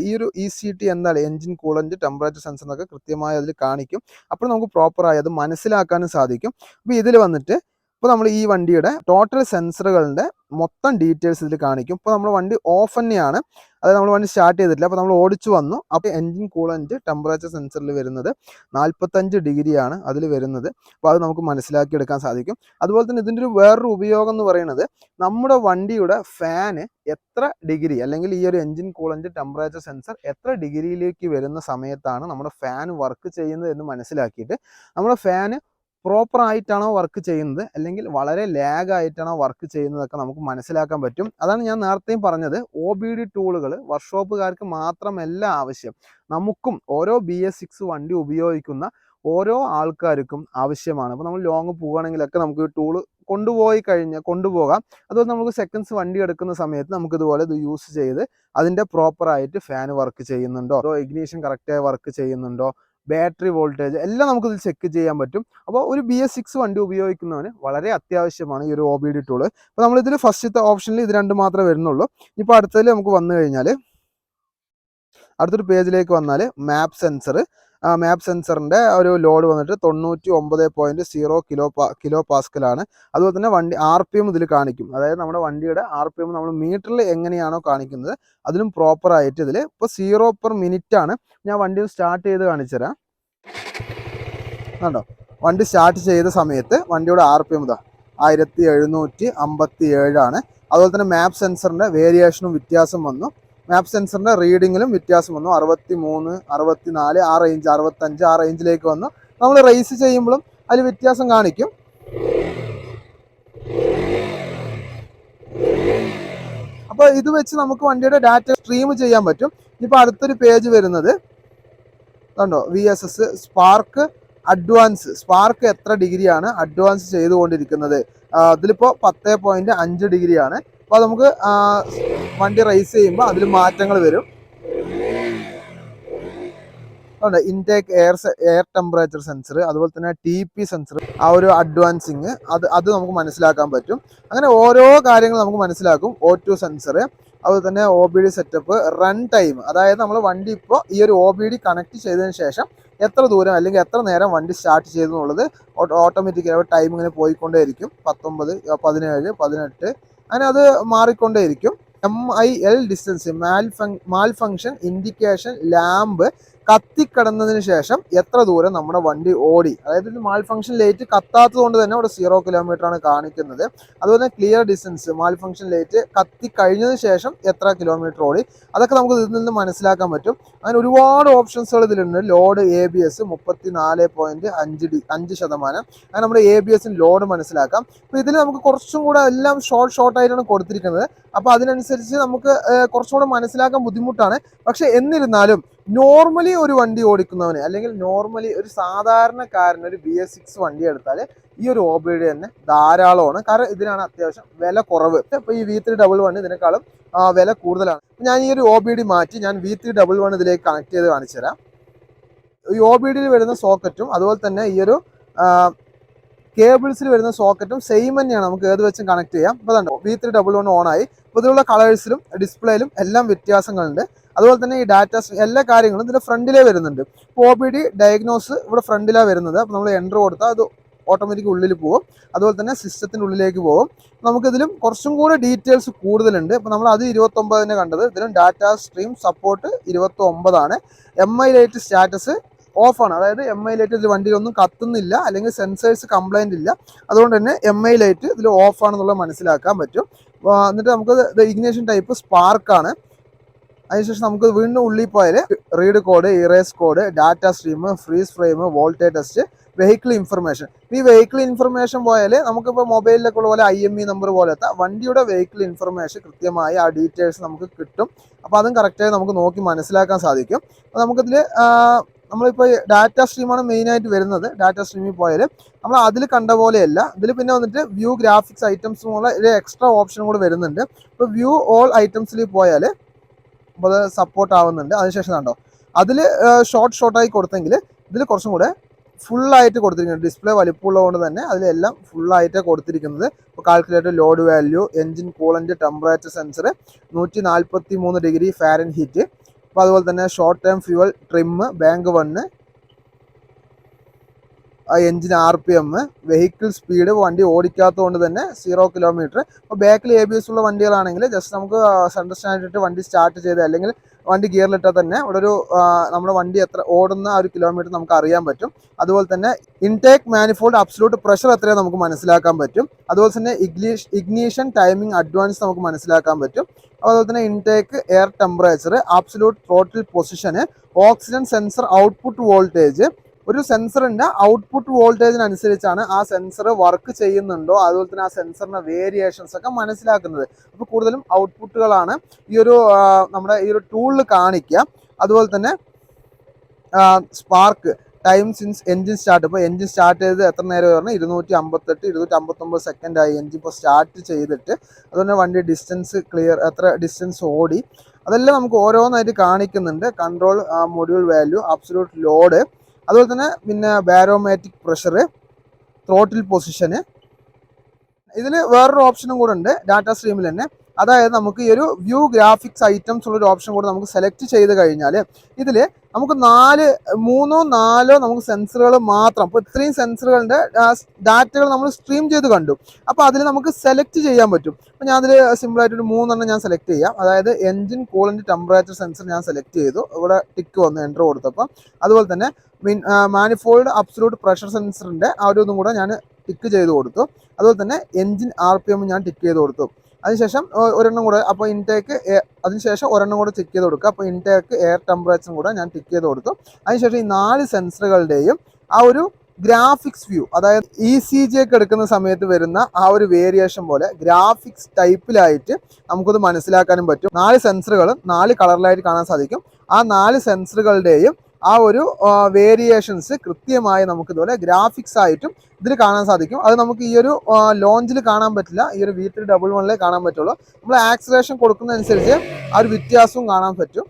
ഈ ഒരു ECT എന്താണ് എൻജിൻ കൂളൻ്റ് ടെമ്പറേച്ചർ സെൻസർ എന്നൊക്കെ കൃത്യമായി അതിൽ കാണിക്കും. അപ്പോൾ നമുക്ക് പ്രോപ്പറായി അത് മനസ്സിലാക്കാനും സാധിക്കും. അപ്പോൾ ഇതിൽ വന്നിട്ട് ഇപ്പോൾ നമ്മൾ ഈ വണ്ടിയുടെ ടോട്ടൽ സെൻസറുകളുടെ മൊത്തം ഡീറ്റെയിൽസ് ഇതിൽ കാണിക്കും. ഇപ്പോൾ നമ്മൾ വണ്ടി ഓഫ് തന്നെയാണ്, അതായത് നമ്മൾ വണ്ടി സ്റ്റാർട്ട് ചെയ്തിട്ടില്ല. അപ്പോൾ നമ്മൾ ഓടിച്ചു വന്നു. അപ്പോൾ എൻജിൻ കൂളൻ്റ് ടെമ്പറേച്ചർ സെൻസറിൽ വരുന്നത് 45 ഡിഗ്രിയാണ് അതിൽ വരുന്നത്. അപ്പോൾ അത് നമുക്ക് മനസ്സിലാക്കിയെടുക്കാൻ സാധിക്കും. അതുപോലെ തന്നെ ഇതിൻ്റെ ഒരു വേറൊരു ഉപയോഗം എന്ന് പറയുന്നത്, നമ്മുടെ വണ്ടിയുടെ ഫാന് എത്ര ഡിഗ്രി അല്ലെങ്കിൽ ഈ ഒരു എൻജിൻ കൂളൻ്റ് ടെമ്പറേച്ചർ സെൻസർ എത്ര ഡിഗ്രിയിലേക്ക് വരുന്ന സമയത്താണ് നമ്മുടെ ഫാൻ വർക്ക് ചെയ്യുന്നത് എന്ന് മനസ്സിലാക്കിയിട്ട് നമ്മുടെ ഫാന് പ്രോപ്പറായിട്ടാണോ വർക്ക് ചെയ്യുന്നത് അല്ലെങ്കിൽ വളരെ ലാഗ് ആയിട്ടാണോ വർക്ക് ചെയ്യുന്നതൊക്കെ നമുക്ക് മനസ്സിലാക്കാൻ പറ്റും. അതാണ് ഞാൻ നേരത്തെയും പറഞ്ഞത്, OBD ടൂളുകൾ വർക്ക്ഷോപ്പുകാർക്ക് മാത്രമല്ല ആവശ്യം, നമുക്കും ഓരോ BS6 വണ്ടി ഉപയോഗിക്കുന്ന ഓരോ ആൾക്കാർക്കും ആവശ്യമാണ്. അപ്പോൾ നമ്മൾ ലോങ് പോവുകയാണെങ്കിലൊക്കെ നമുക്ക് ടൂള് കൊണ്ടുപോകാം. അതുപോലെ നമുക്ക് സെക്കൻഡ്സ് വണ്ടി എടുക്കുന്ന സമയത്ത് നമുക്കിതുപോലെ ഇത് യൂസ് ചെയ്ത് അതിൻ്റെ പ്രോപ്പറായിട്ട് ഫാൻ വർക്ക് ചെയ്യുന്നുണ്ടോ, ഇഗ്നീഷൻ കറക്റ്റായി വർക്ക് ചെയ്യുന്നുണ്ടോ, ബാറ്ററി വോൾട്ടേജ് എല്ലാം നമുക്കിതിൽ ചെക്ക് ചെയ്യാൻ പറ്റും. അപ്പോൾ ഒരു BS6 വണ്ടി ഉപയോഗിക്കുന്നവന് വളരെ അത്യാവശ്യമാണ് ഈ ഒരു OBD ടൂള്. അപ്പോൾ നമ്മളിതിൽ ഫസ്റ്റത്തെ ഓപ്ഷനിൽ ഇത് രണ്ട് മാത്രമേ വരുന്നുള്ളൂ. ഇപ്പോൾ അടുത്തതിൽ നമുക്ക് വന്നു കഴിഞ്ഞാൽ അടുത്തൊരു പേജിലേക്ക് വന്നാൽ മാപ്പ് സെൻസർ. മാപ്പ് സെൻസറിൻ്റെ ഒരു ലോഡ് വന്നിട്ട് 99.0 കിലോ പാസ്കലാണ്. അതുപോലെ തന്നെ വണ്ടി RPM ഇതിൽ കാണിക്കും. അതായത് നമ്മുടെ വണ്ടിയുടെ RPM നമ്മൾ മീറ്ററിൽ എങ്ങനെയാണോ കാണിക്കുന്നത് അതിലും പ്രോപ്പറായിട്ട് ഇതിൽ ഇപ്പോൾ 0 പെർ മിനിറ്റ് ആണ്. ഞാൻ വണ്ടി സ്റ്റാർട്ട് ചെയ്ത് കാണിച്ചു തരാം. കണ്ടോ, വണ്ടി സ്റ്റാർട്ട് ചെയ്ത സമയത്ത് വണ്ടിയുടെ RPM ഇതാ 1757. അതുപോലെ തന്നെ മാപ്പ് സെൻസറിൻ്റെ വേരിയേഷനും വ്യത്യാസം വന്നു. മാപ്പ് സെൻസറിൻ്റെ റീഡിങ്ങിലും വ്യത്യാസം വന്നു. 63, 64, ആ റേഞ്ച്, 65 ആ റേഞ്ചിലേക്ക് വന്നു. നമ്മൾ റേസ് ചെയ്യുമ്പോഴും അതിൽ വ്യത്യാസം കാണിക്കും. അപ്പോൾ ഇത് വെച്ച് നമുക്ക് വണ്ടിയുടെ ഡാറ്റ സ്ട്രീം ചെയ്യാൻ പറ്റും. ഇപ്പോൾ അടുത്തൊരു പേജ് വരുന്നത് കണ്ടോ, VSS സ്പാർക്ക് അഡ്വാൻസ്. സ്പാർക്ക് എത്ര ഡിഗ്രിയാണ് അഡ്വാൻസ് ചെയ്തുകൊണ്ടിരിക്കുന്നത്? അതിലിപ്പോൾ 10.5 ഡിഗ്രിയാണ്. അപ്പോൾ നമുക്ക് വണ്ടി റേസ് ചെയ്യുമ്പോൾ അതിൽ മാറ്റങ്ങൾ വരും. ഇൻടേക്ക് എയർ ടെമ്പറേച്ചർ സെൻസർ, അതുപോലെ തന്നെ TP സെൻസർ, ആ ഒരു അഡ്വാൻസിങ് അത് നമുക്ക് മനസ്സിലാക്കാൻ പറ്റും. അങ്ങനെ ഓരോ കാര്യങ്ങൾ നമുക്ക് മനസ്സിലാക്കും. O2 സെൻസർ, അതുപോലെ തന്നെ OBD സെറ്റപ്പ്, റൺ ടൈം, അതായത് നമ്മൾ വണ്ടി ഇപ്പോൾ ഈ ഒരു OBD കണക്ട് ചെയ്തതിന് ശേഷം എത്ര ദൂരം അല്ലെങ്കിൽ എത്ര നേരം വണ്ടി സ്റ്റാർട്ട് ചെയ്തു എന്നുള്ളത് ഓട്ടോമാറ്റിക്കലി ടൈം ഇങ്ങനെ പോയിക്കൊണ്ടേയിരിക്കും. 19, 17, 18 അങ്ങനെ അത് മാറിക്കൊണ്ടേയിരിക്കും. MIL ഡിസ്റ്റൻസ്, മാൽ ഫങ്ഷൻ ഇൻഡിക്കേഷൻ ലാമ്പ് കത്തിക്കടന്നതിന് ശേഷം എത്ര ദൂരം നമ്മുടെ വണ്ടി ഓടി. അതായത് ഇത് മാൽ ഫങ്ഷൻ ലൈറ്റ് കത്താത്തത് കൊണ്ട് തന്നെ ഇവിടെ 0 കിലോമീറ്റർ ആണ് കാണിക്കുന്നത്. അതുപോലെ ക്ലിയർ ഡിസ്റ്റൻസ്, മാൽ ഫങ്ഷൻ ലൈറ്റ് കത്തി കഴിഞ്ഞതിന് ശേഷം എത്ര കിലോമീറ്റർ ഓടി, അതൊക്കെ നമുക്ക് ഇതിൽ നിന്ന് മനസ്സിലാക്കാൻ പറ്റും. അങ്ങനെ ഒരുപാട് ഓപ്ഷൻസുകൾ ഇതിലുണ്ട്. Load ABS 34.5%. അങ്ങനെ നമ്മുടെ ABSന് ലോഡ് മനസ്സിലാക്കാം. അപ്പോൾ ഇതിൽ നമുക്ക് കുറച്ചും കൂടെ എല്ലാം ഷോർട്ടായിട്ടാണ് കൊടുത്തിരിക്കുന്നത്. അപ്പോൾ അതിനനുസരിച്ച് നമുക്ക് കുറച്ചും കൂടെ മനസ്സിലാക്കാൻ ബുദ്ധിമുട്ടാണ്. പക്ഷെ എന്നിരുന്നാലും നോർമലി ഒരു വണ്ടി ഓടിക്കുന്നവന് അല്ലെങ്കിൽ നോർമലി ഒരു സാധാരണക്കാരന് ഒരു BS6 വണ്ടി എടുത്താൽ ഈ ഒരു OBD തന്നെ ധാരാളമാണ്. കാരണം ഇതിനാണ് അത്യാവശ്യം വില കുറവ്. ഇപ്പോൾ ഈ V311 ഇതിനേക്കാളും വില കൂടുതലാണ്. ഞാൻ ഈ ഒരു OBD മാറ്റി ഞാൻ V311 ഇതിലേക്ക് കണക്ട് ചെയ്ത് കാണിച്ചു തരാം. ഈ OBDയിൽ വരുന്ന സോക്കറ്റും അതുപോലെ തന്നെ ഈ ഒരു കേബിൾസിൽ വരുന്ന സോക്കറ്റും സെയിം തന്നെയാണ്. നമുക്ക് ഏത് വെച്ചും കണക്ട് ചെയ്യാം. ഇപ്പോൾ കണ്ടോ, V311 ഓണായി. ഇപ്പോൾ ഇതിലുള്ള കളേഴ്സിലും ഡിസ്പ്ലേയിലും എല്ലാം വ്യത്യാസങ്ങളുണ്ട്. അതുപോലെ തന്നെ ഈ ഡാറ്റ എല്ലാ കാര്യങ്ങളും ഇതിൻ്റെ ഫ്രണ്ടിലേ വരുന്നുണ്ട്. OBD ഡയഗ്നോസ് ഇവിടെ ഫ്രണ്ടിലാണ് വരുന്നത്. അപ്പോൾ നമ്മൾ എൻ്റർ കൊടുത്താൽ അത് ഓട്ടോമാറ്റിക് ഉള്ളിൽ പോകും. അതുപോലെ തന്നെ സിസ്റ്റത്തിൻ്റെ ഉള്ളിലേക്ക് പോകും. നമുക്കിതിലും കുറച്ചും കൂടെ ഡീറ്റെയിൽസ് കൂടുതലുണ്ട്. അപ്പോൾ നമ്മൾ അത് 29 കണ്ടത്. ഇതിലും data stream support 29. MI light status ഓഫാണ്. അതായത് MI ലൈറ്റ് ഇതിൽ വണ്ടിയിലൊന്നും കത്തുന്നില്ല, അല്ലെങ്കിൽ സെൻസേഴ്സ് കംപ്ലൈൻ്റ് ഇല്ല. അതുകൊണ്ട് തന്നെ MI ലൈറ്റ് ഇതിൽ ഓഫാണെന്നുള്ളത് മനസ്സിലാക്കാൻ പറ്റും. എന്നിട്ട് നമുക്ക് ഇഗ്നിഷൻ ടൈപ്പ് സ്പാർക്കാണ്. അതിനുശേഷം നമുക്ക് വീണ്ടും ഉള്ളിൽ പോയാൽ read code, erase code, data stream, freeze frame, voltage test, vehicle information. ഈ വെഹിക്കിൾ ഇൻഫർമേഷൻ പോയാൽ നമുക്കിപ്പോൾ മൊബൈലിലൊക്കെ ഉള്ള പോലെ IME നമ്പർ പോലത്തെ വണ്ടിയുടെ വെഹിക്കിൾ ഇൻഫർമേഷൻ കൃത്യമായി ആ ഡീറ്റെയിൽസ് നമുക്ക് കിട്ടും. അപ്പോൾ അതും കറക്റ്റായി നമുക്ക് നോക്കി മനസ്സിലാക്കാൻ സാധിക്കും. അപ്പോൾ നമുക്കിതിൽ നമ്മളിപ്പോൾ ഡാറ്റ സ്ട്രീമാണ് മെയിനായിട്ട് വരുന്നത്. ഡാറ്റ സ്ട്രീമിൽ പോയാൽ നമ്മൾ അതിൽ കണ്ട പോലെയല്ല. ഇതിൽ പിന്നെ വന്നിട്ട് വ്യൂ ഗ്രാഫിക്സ് ഐറ്റംസ് എന്നുള്ള ഒരു എക്സ്ട്രാ ഓപ്ഷനും കൂടി വരുന്നുണ്ട്. ഇപ്പോൾ വ്യൂ ഓൾ ഐറ്റംസിൽ പോയാൽ അപ്പോൾ അത് സപ്പോർട്ട് ആവുന്നുണ്ട്. അതിനുശേഷം കണ്ടോ, അതിൽ ഷോർട്ടായി കൊടുത്തെങ്കിൽ ഇതിൽ കുറച്ചും കൂടെ ഫുള്ളായിട്ട് കൊടുത്തിരിക്കുന്നത്. ഡിസ്പ്ലേ വലിപ്പമുള്ളതുകൊണ്ട് തന്നെ അതിലെല്ലാം ഫുള്ളായിട്ട് കൊടുത്തിരിക്കുന്നത്. ഇപ്പോൾ calculator, load value, engine coolant, temperature sensor, 143 degree Fahrenheit. അപ്പോൾ അതുപോലെ തന്നെ short time fuel trim, bank 1, engine RPM, vehicle speed, വണ്ടി ഓടിക്കാത്തത് കൊണ്ട് തന്നെ 0 കിലോമീറ്റർ. അപ്പോൾ ബാക്കിൽ ABS ഉള്ള വണ്ടികളാണെങ്കിൽ ജസ്റ്റ് നമുക്ക് സെൻട്രൽ സ്റ്റാൻഡ് ഇട്ട് വണ്ടി സ്റ്റാർട്ട് ചെയ്ത് അല്ലെങ്കിൽ വണ്ടി ഗിയറിലിട്ടാൽ തന്നെ ഇവിടെ ഒരു നമ്മുടെ വണ്ടി എത്ര ഓടുന്ന ആ ഒരു കിലോമീറ്റർ നമുക്ക് അറിയാൻ പറ്റും. അതുപോലെ തന്നെ ഇൻടേക്ക് മാനിഫോൾഡ് അബ്സലൂട്ട് പ്രഷർ എത്രയാണ് നമുക്ക് മനസ്സിലാക്കാൻ പറ്റും. അതുപോലെ തന്നെ ഇഗ്നീഷൻ ടൈമിംഗ് അഡ്വാൻസ് നമുക്ക് മനസ്സിലാക്കാൻ പറ്റും. അതുപോലെ തന്നെ intake air temperature, absolute throttle പൊസിഷന്, ഓക്സിജൻ സെൻസർ ഔട്ട്പുട്ട് വോൾട്ടേജ്. ഒരു സെൻസറിൻ്റെ ഔട്ട്പുട്ട് വോൾട്ടേജിനനുസരിച്ചാണ് ആ സെൻസർ വർക്ക് ചെയ്യുന്നുണ്ടോ, അതുപോലെ തന്നെ ആ സെൻസറിൻ്റെ വേരിയേഷൻസ് ഒക്കെ മനസ്സിലാക്കുന്നത്. അപ്പോൾ കൂടുതലും ഔട്ട്പുട്ടുകളാണ് ഈ ഒരു നമ്മുടെ ഈ ഒരു ടൂളിൽ കാണിക്കുക. അതുപോലെ തന്നെ spark time since engine start. ഇപ്പോൾ എൻജിൻ സ്റ്റാർട്ട് ചെയ്ത് എത്ര നേരം പറഞ്ഞാൽ 258, 259 സെക്കൻഡായി എൻജിൻ ഇപ്പോൾ സ്റ്റാർട്ട് ചെയ്തിട്ട്. അതുപോലെ വണ്ടി ഡിസ്റ്റൻസ് ക്ലിയർ, എത്ര ഡിസ്റ്റൻസ് ഓടി, അതെല്ലാം നമുക്ക് ഓരോന്നായിട്ട് കാണിക്കുന്നുണ്ട്. Control module value, absolute load, അതുപോലെ തന്നെ പിന്നെ ബാരോമാറ്റിക് പ്രഷർ, ത്രോട്ടിൽ പൊസിഷന്. ഇതിൽ വേറൊരു ഓപ്ഷനും കൂടെ ഉണ്ട് ഡാറ്റ സ്ട്രീമിൽ തന്നെ. അതായത് നമുക്ക് ഈ ഒരു വ്യൂ ഗ്രാഫിക്സ് ഐറ്റംസ് ഉള്ളൊരു ഓപ്ഷൻ കൂടെ നമുക്ക് സെലക്ട് ചെയ്ത് കഴിഞ്ഞാൽ ഇതിൽ നമുക്ക് മൂന്നോ നാലോ നമുക്ക് സെൻസറുകൾ മാത്രം, ഇപ്പോൾ ഇത്രയും സെൻസറുകളുടെ ഡാറ്റകൾ നമ്മൾ സ്ട്രീം ചെയ്ത് കണ്ടു. അപ്പോൾ അതിൽ നമുക്ക് സെലക്ട് ചെയ്യാൻ പറ്റും. അപ്പോൾ ഞാൻ അതിൽ സിമ്പിളായിട്ടൊരു 3 ഞാൻ സെലക്ട് ചെയ്യാം. അതായത് എൻജിൻ കൂളൻ്റ് ടെമ്പറേച്ചർ സെൻസർ ഞാൻ സെലക്ട് ചെയ്തു, ഇവിടെ ടിക്ക് വന്ന് എൻ്റർ കൊടുത്തപ്പോൾ. അതുപോലെ തന്നെ മാനിഫോൾഡ് അബ്സൊല്യൂട്ട് പ്രഷർ സെൻസറിൻ്റെ ആ ഒരു ഇതും കൂടെ ഞാൻ ടിക്ക് ചെയ്ത് കൊടുത്തു. അതുപോലെ തന്നെ എൻജിൻ RPM ഞാൻ ടിക്ക് ചെയ്ത് കൊടുത്തു. അതിനുശേഷം ഒരെണ്ണം കൂടെ, അപ്പോൾ ഇൻടേക്ക്, അതിനുശേഷം ഒരെണ്ണം കൂടെ ചെക്ക് ചെയ്ത് കൊടുക്കുക. അപ്പോൾ ഇൻടേക്ക് എയർ ടെമ്പറേച്ചറും കൂടെ ഞാൻ ടിക്ക് ചെയ്ത് കൊടുത്തു. അതിനുശേഷം ഈ 4 സെൻസറുകളുടെയും ആ ഒരു ഗ്രാഫിക്സ് വ്യൂ, അതായത് ECG ഒക്കെ എടുക്കുന്ന സമയത്ത് വരുന്ന ആ ഒരു വേരിയേഷൻ പോലെ ഗ്രാഫിക്സ് ടൈപ്പിലായിട്ട് നമുക്കത് മനസ്സിലാക്കാനും പറ്റും. 4 സെൻസറുകളും 4 കളറിലായിട്ട് കാണാൻ സാധിക്കും. ആ 4 സെൻസറുകളുടെയും ആ ഒരു വേരിയേഷൻസ് കൃത്യമായി നമുക്ക് ഇതുപോലെ ഗ്രാഫിക്സ് ആയിട്ടും ഇതിൽ കാണാൻ സാധിക്കും. അത് നമുക്ക് ഈ ഒരു ലോഞ്ചിൽ കാണാൻ പറ്റില്ല, ഈ ഒരു V311 കാണാൻ പറ്റുള്ളൂ. നമ്മൾ ആക്സിലറേഷൻ കൊടുക്കുന്നതനുസരിച്ച് ആ ഒരു വ്യത്യാസവും കാണാൻ പറ്റും.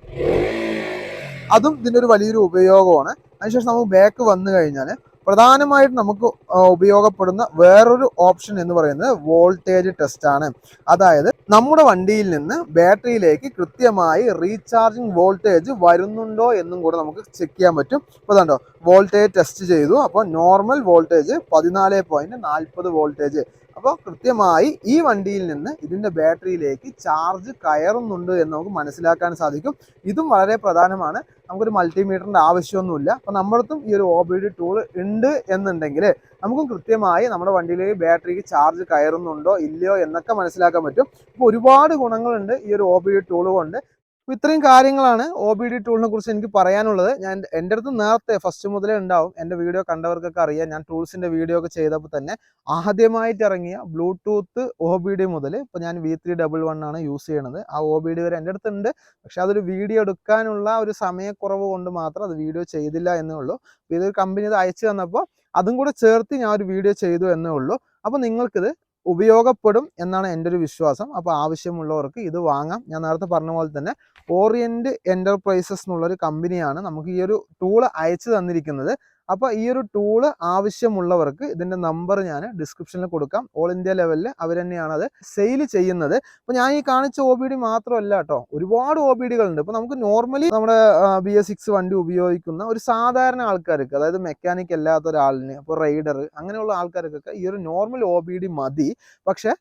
അതും ഇതിൻ്റെ ഒരു വലിയൊരു ഉപയോഗമാണ്. അതിനുശേഷം നമുക്ക് ബാക്ക് വന്നു കഴിഞ്ഞാൽ പ്രധാനമായിട്ടും നമുക്ക് ഉപയോഗപ്പെടുന്ന വേറൊരു ഓപ്ഷൻ എന്ന് പറയുന്നത് വോൾട്ടേജ് ടെസ്റ്റ് ആണ്. അതായത് നമ്മുടെ വണ്ടിയിൽ നിന്ന് ബാറ്ററിയിലേക്ക് കൃത്യമായി റീചാർജിങ് വോൾട്ടേജ് വരുന്നുണ്ടോ എന്നും കൂടെ നമുക്ക് ചെക്ക് ചെയ്യാൻ പറ്റും. ഇപ്പോൾ കണ്ടോ, വോൾട്ടേജ് ടെസ്റ്റ് ചെയ്തു. അപ്പോൾ നോർമൽ വോൾട്ടേജ് 14.40 വോൾട്ടേജ്. അപ്പോൾ കൃത്യമായി ഈ വണ്ടിയിൽ നിന്ന് ഇതിൻ്റെ ബാറ്ററിയിലേക്ക് ചാർജ് കയറുന്നുണ്ട് എന്ന് നമുക്ക് മനസ്സിലാക്കാൻ സാധിക്കും. ഇതും വളരെ പ്രധാനമാണ്. നമുക്കൊരു മൾട്ടിമീറ്ററിൻ്റെ ആവശ്യമൊന്നുമില്ല. അപ്പോൾ നമ്മുടെ ഈ ഒരു OBD ടൂൾ ഉണ്ട് എന്നുണ്ടെങ്കിൽ നമുക്കും കൃത്യമായി നമ്മുടെ വണ്ടിയിലേക്ക് ബാറ്ററിക്ക് ചാർജ് കയറുന്നുണ്ടോ ഇല്ലയോ എന്നൊക്കെ മനസ്സിലാക്കാൻ പറ്റും. അപ്പോൾ ഒരുപാട് ഗുണങ്ങളുണ്ട് ഈ ഒരു OBD ടൂൾ കൊണ്ട്. അപ്പോൾ ഇത്രയും കാര്യങ്ങളാണ് OBD ടൂളിനെ കുറിച്ച് എനിക്ക് പറയാനുള്ളത്. എൻ്റെ അടുത്ത് നേരത്തെ ഫസ്റ്റ് മുതലേ ഉണ്ടാവും, എൻ്റെ വീഡിയോ കണ്ടവർക്കൊക്കെ അറിയാം. ഞാൻ ടൂൾസിൻ്റെ വീഡിയോ ഒക്കെ ചെയ്തപ്പോൾ തന്നെ ആദ്യമായിട്ട് ഇറങ്ങിയ ബ്ലൂടൂത്ത് OBD മുതൽ ഇപ്പോൾ ഞാൻ V311 ആണ് യൂസ് ചെയ്യണത്. ആ OBD വരെ എൻ്റെ അടുത്തുണ്ട്. പക്ഷെ അതൊരു വീഡിയോ എടുക്കാനുള്ള ഒരു സമയക്കുറവ് കൊണ്ട് മാത്രം അത് വീഡിയോ ചെയ്തില്ല എന്നേ ഉള്ളൂ. അപ്പോൾ ഇതൊരു കമ്പനി ഇത് അയച്ചു തന്നപ്പോൾ അതും കൂടെ ചേർത്ത് ഞാൻ ഒരു വീഡിയോ ചെയ്തു എന്നേ ഉള്ളൂ. അപ്പോൾ നിങ്ങൾക്കിത് ഉപയോഗപ്പെടും എന്നാണ് എൻ്റെ ഒരു വിശ്വാസം. അപ്പോൾ ആവശ്യമുള്ളവർക്ക് ഇത് വാങ്ങാം. ഞാൻ നേരത്തെ പറഞ്ഞ പോലെ തന്നെ ഓറിയൻറ്റ് എൻ്റർപ്രൈസസ് എന്നുള്ളൊരു കമ്പനിയാണ് നമുക്ക് ഈ ഒരു ടൂൾ അയച്ചു തന്നിരിക്കുന്നത്. അപ്പോൾ ഈ ഒരു ടൂള് ആവശ്യമുള്ളവർക്ക് ഇതിൻ്റെ നമ്പർ ഞാൻ ഡിസ്ക്രിപ്ഷനിൽ കൊടുക്കാം. ഓൾ ഇന്ത്യ ലെവലിൽ അവർ തന്നെയാണ് അത് സെയിൽ ചെയ്യുന്നത്. അപ്പോൾ ഞാൻ ഈ കാണിച്ച OBD മാത്രമല്ല കേട്ടോ, ഒരുപാട് OBDകളുണ്ട്. ഇപ്പോൾ നമുക്ക് നോർമലി നമ്മുടെ BS6 വണ്ടി ഉപയോഗിക്കുന്ന ഒരു സാധാരണ ആൾക്കാർക്ക്, അതായത് മെക്കാനിക് അല്ലാത്ത ഒരാളിന്, അപ്പോൾ റൈഡർ അങ്ങനെയുള്ള ആൾക്കാർക്കൊക്കെ ഈ ഒരു നോർമൽ OBD മതി. പക്ഷേ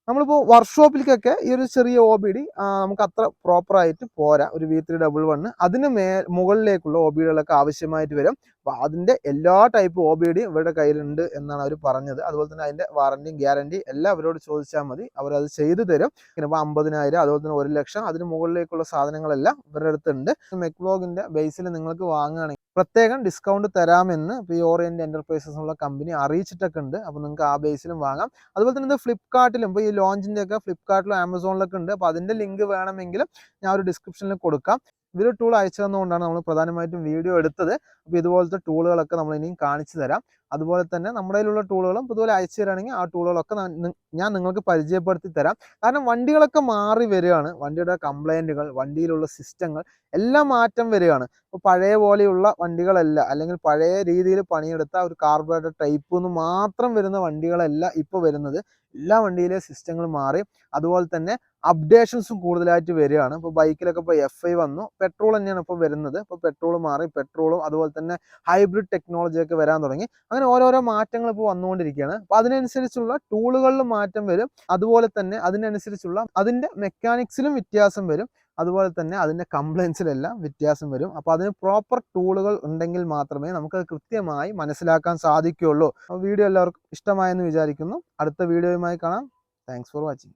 നമ്മളിപ്പോൾ വർക്ക്ഷോപ്പിലേക്കൊക്കെ ഈ ഒരു ചെറിയ OBD നമുക്ക് അത്ര പ്രോപ്പറായിട്ട് പോരാ. ഒരു V311 അതിന് മുകളിലേക്കുള്ള OBDകളൊക്കെ ആവശ്യമായിട്ട് വരും. അപ്പോൾ അതിൻ്റെ എല്ലാ ടൈപ്പ് OBD ഇവരുടെ കയ്യിലുണ്ട് എന്നാണ് അവർ പറഞ്ഞത്. അതുപോലെ തന്നെ അതിൻ്റെ വാറണ്ടിയും ഗ്യാരണ്ടി എല്ലാം അവരോട് ചോദിച്ചാൽ മതി, അവരത് ചെയ്തു തരും. പിന്നെ ഇപ്പോൾ 50,000, അതുപോലെ തന്നെ 1,00,000 അതിന് മുകളിലേക്കുള്ള സാധനങ്ങളെല്ലാം ഇവരുടെ അടുത്തുണ്ട്. മെക്ലോഗിൻ്റെ ബേസിൽ നിങ്ങൾക്ക് വാങ്ങുകയാണെങ്കിൽ പ്രത്യേകം ഡിസ്കൗണ്ട് തരാമെന്ന് ഇപ്പോൾ ഈ ഓറിയൻറ്റ് എൻ്റർപ്രൈസസ് എന്നുള്ള കമ്പനി അറിയിച്ചിട്ടൊക്കെ ഉണ്ട്. അപ്പോൾ നിങ്ങൾക്ക് ആ ബേസിലും വാങ്ങാം. അതുപോലെ തന്നെ ഇത് ഫ്ലിപ്കാർട്ടിലും, ഇപ്പോൾ ഈ ലോഞ്ചിൻ്റെ ഒക്കെ ഫ്ലിപ്കാർട്ടിലും ആമസോണിലൊക്കെ ഉണ്ട്. അപ്പോൾ അതിൻ്റെ ലിങ്ക് വേണമെങ്കിലും ഞാൻ ഒരു ഡിസ്ക്രിപ്ഷനിൽ കൊടുക്കാം. ഇതൊരു ടൂൾ അയച്ചു തന്നുകൊണ്ടാണ് നമ്മൾ പ്രധാനമായിട്ടും വീഡിയോ എടുത്തത്. അപ്പോൾ ഇതുപോലത്തെ ടൂളുകളൊക്കെ നമ്മൾ ഇനിയും കാണിച്ചു തരാം. അതുപോലെ തന്നെ നമ്മുടെ കയ്യിലുള്ള ടൂളുകളും ഇതുപോലെ അയച്ചു തരാണെങ്കിൽ ആ ടൂളുകളൊക്കെ ഞാൻ നിങ്ങൾക്ക് പരിചയപ്പെടുത്തി തരാം. കാരണം വണ്ടികളൊക്കെ മാറി വരികയാണ്. വണ്ടിയുടെ കംപ്ലൈൻറ്റുകൾ, വണ്ടിയിലുള്ള സിസ്റ്റങ്ങൾ എല്ലാം മാറ്റം വരികയാണ്. ഇപ്പോൾ പഴയ പോലെയുള്ള വണ്ടികളല്ല, അല്ലെങ്കിൽ പഴയ രീതിയിൽ പണിയെടുത്ത ഒരു കാർബറേറ്റർ ടൈപ്പ് നിന്ന് മാത്രം വരുന്ന വണ്ടികളല്ല ഇപ്പോൾ വരുന്നത്. എല്ലാ വണ്ടിയിലെ സിസ്റ്റങ്ങൾ മാറി. അതുപോലെ തന്നെ അപ്ഡേഷൻസും കൂടുതലായിട്ട് വരികയാണ്. ഇപ്പോൾ ബൈക്കിലൊക്കെ ഇപ്പോൾ FI വന്നു, പെട്രോൾ തന്നെയാണ് ഇപ്പോൾ വരുന്നത്. ഇപ്പോൾ പെട്രോൾ മാറി, പെട്രോളും അതുപോലെ തന്നെ ഹൈബ്രിഡ് ടെക്നോളജിയൊക്കെ വരാൻ തുടങ്ങി. അങ്ങനെ ഓരോരോ മാറ്റങ്ങൾ ഇപ്പോൾ വന്നുകൊണ്ടിരിക്കുകയാണ്. അപ്പോൾ അതിനനുസരിച്ചുള്ള ടൂളുകളിലും മാറ്റം വരും. അതുപോലെ തന്നെ അതിനനുസരിച്ചുള്ള അതിൻ്റെ മെക്കാനിക്സിലും വ്യത്യാസം വരും. അതുപോലെ തന്നെ അതിൻ്റെ കംപ്ലൈൻസിലെല്ലാം വ്യത്യാസം വരും. അപ്പോൾ അതിന് പ്രോപ്പർ ടൂളുകൾ ഉണ്ടെങ്കിൽ മാത്രമേ നമുക്കത് കൃത്യമായി മനസ്സിലാക്കാൻ സാധിക്കുകയുള്ളൂ. അപ്പോൾ വീഡിയോ എല്ലാവർക്കും ഇഷ്ടമായെന്ന് വിചാരിക്കുന്നു. അടുത്ത വീഡിയോയുമായി കാണാം. Thanks for watching.